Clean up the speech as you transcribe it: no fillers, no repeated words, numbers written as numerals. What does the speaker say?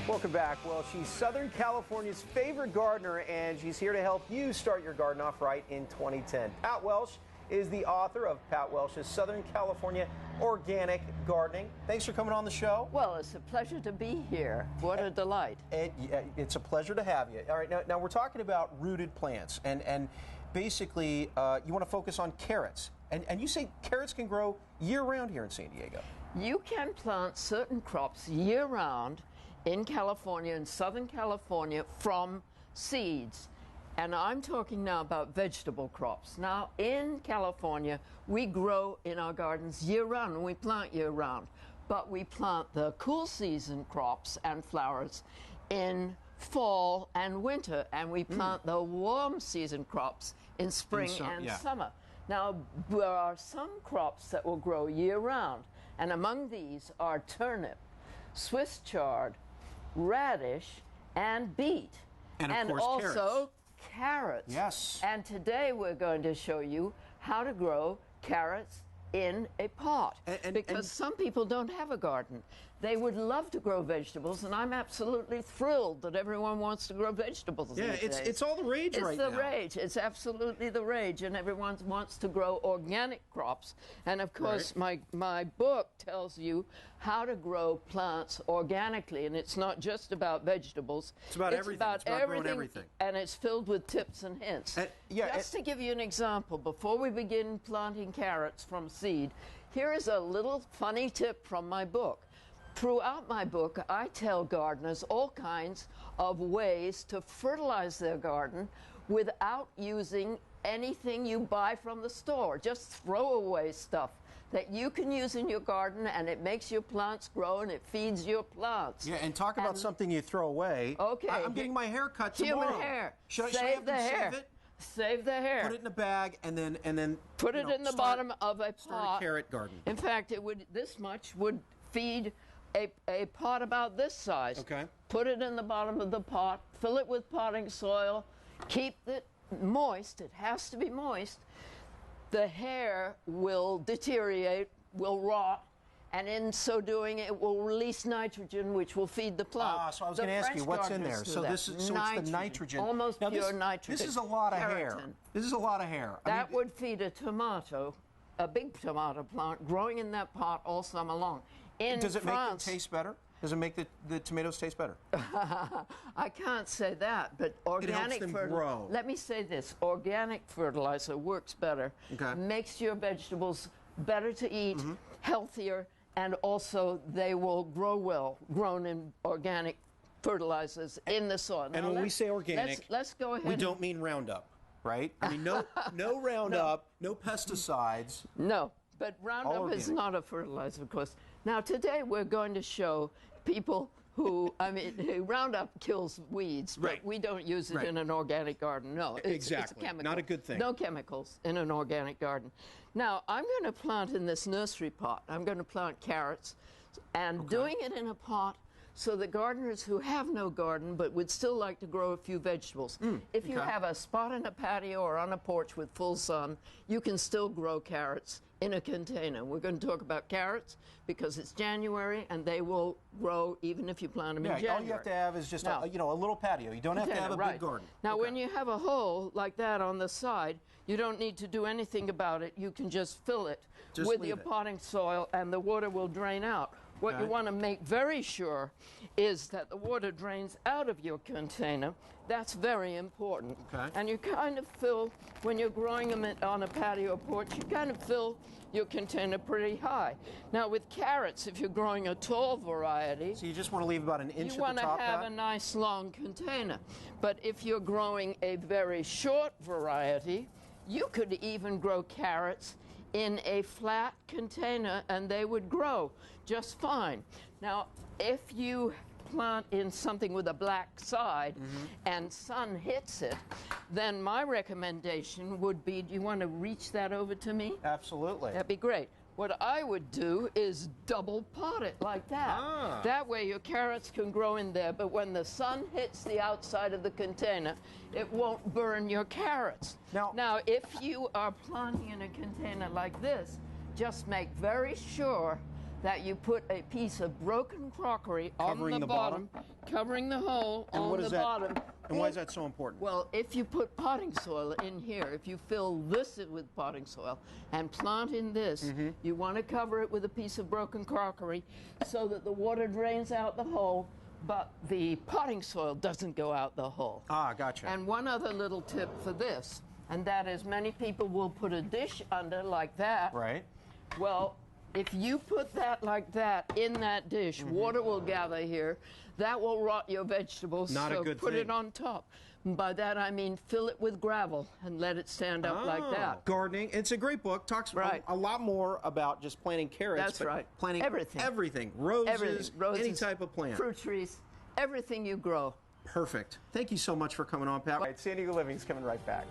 Welcome back. Well, she's Southern California's favorite gardener, and she's here to help you start your garden off right in 2010. Pat Welsh is the author of Pat Welsh's Southern California Organic Gardening. Thanks for coming on the show. Well, it's a pleasure to be here. What a delight. It's a pleasure to have you. All right, now we're talking about rooted plants, and basically you want to focus on carrots. And you say carrots can grow year-round here in San Diego. You can plant certain crops year-round in California, in Southern California, from seeds. And I'm talking now about vegetable crops. Now, in California, we grow in our gardens year-round, and we plant year-round. But we plant the cool season crops and flowers in fall and winter, and we plant the warm season crops in spring and summer. Now, there are some crops that will grow year-round, and among these are turnip, Swiss chard, radish, and beet. And of course, also carrots. Yes. And today we're going to show you how to grow carrots in a pot. Because some people don't have a garden. They would love to grow vegetables, and I'm absolutely thrilled that everyone wants to grow vegetables these days. It's all the rage right now. It's the rage. It's absolutely the rage, and everyone wants to grow organic crops. And of course, my book tells you how to grow plants organically, and it's not just about vegetables. It's about everything. It's about growing everything. And it's filled with tips and hints. Just to give you an example, before we begin planting carrots from seed, here is a little funny tip from my book. Throughout my book, I tell gardeners all kinds of ways to fertilize their garden without using anything you buy from the store. Just throw away stuff that you can use in your garden, and it makes your plants grow, and it feeds your plants. Yeah, and talk about something you throw away. Okay. I'm getting my hair cut tomorrow. Human hair. Should I have them save it? Save the hair. Put it in a bag, and then put it in the bottom of a pot. Start a carrot garden. In fact, this much would feed a pot about this size. Okay. Put it in the bottom of the pot, fill it with potting soil, keep it moist. It has to be moist. The hair will deteriorate, will rot, and in so doing, it will release nitrogen, which will feed the plant. So I was going to ask you, what's in there? So it's the nitrogen. Almost pure nitrogen. This is a lot of hair. This is a lot of hair. That would feed a tomato, a big tomato plant, growing in that pot all summer long. Does it make them taste better? Does it make the tomatoes taste better? I can't say that, but organic fertilizer. Let me say this: organic fertilizer works better. Okay. Makes your vegetables better to eat, healthier, and also they will grow well, grown in organic fertilizers in the soil. And when we say organic, let's go ahead. We don't mean Roundup, right? I mean no Roundup, no pesticides. No. But Roundup is not a fertilizer, of course. Now, today we're going to show people who, Roundup kills weeds, but we don't use it in an organic garden. No, it's a chemical. Not a good thing. No chemicals in an organic garden. Now, I'm going to plant in this nursery pot. I'm going to plant carrots, and doing it in a pot so the gardeners who have no garden but would still like to grow a few vegetables. If you have a spot in a patio or on a porch with full sun, you can still grow carrots in a container. We're going to talk about carrots because it's January, and they will grow even if you plant them in January. All you have to have is just a little patio. You don't have to have a big garden. Now, when you have a hole like that on the side, you don't need to do anything about it. You can just fill it with your potting soil, and the water will drain out. What you want to make very sure is that the water drains out of your container. That's very important. And you kind of fill, when you're growing them on a patio or porch, you kind of fill your container pretty high. Now, with carrots, if you're growing a tall variety, so you just want to leave about an inch at the top. You want to have a nice long container. But if you're growing a very short variety, you could even grow carrots in a flat container, and they would grow just fine. Now, if you plant in something with a black side and sun hits it, then my recommendation would be, do you want to reach that over to me? Absolutely. That'd be great. What I would do is double pot it like that. That way your carrots can grow in there, but when the sun hits the outside of the container, it won't burn your carrots. Now, if you are planting in a container like this, just make very sure that you put a piece of broken crockery Covering on the the bottom, covering the hole And on what the is that? bottom. And why is that so important? Well, if you put potting soil in here, if you fill this with potting soil and plant in this, you want to cover it with a piece of broken crockery so that the water drains out the hole, but the potting soil doesn't go out the hole. Ah, gotcha. And one other little tip for this, and that is many people will put a dish under like that. Right. Well, if you put that like that in that dish, water will gather here. That will rot your vegetables. Not a so good put thing. it on top. And by that I mean fill it with gravel and let it stand up like that. Gardening. It's a great book. Talks Right. a lot more about just planting carrots. That's but right. Planting Everything. Everything. Roses, Everything. Roses, any type of plant. fruit trees, everything you grow. Perfect. Thank you so much for coming on, Pat. All right, San Diego Living's coming right back.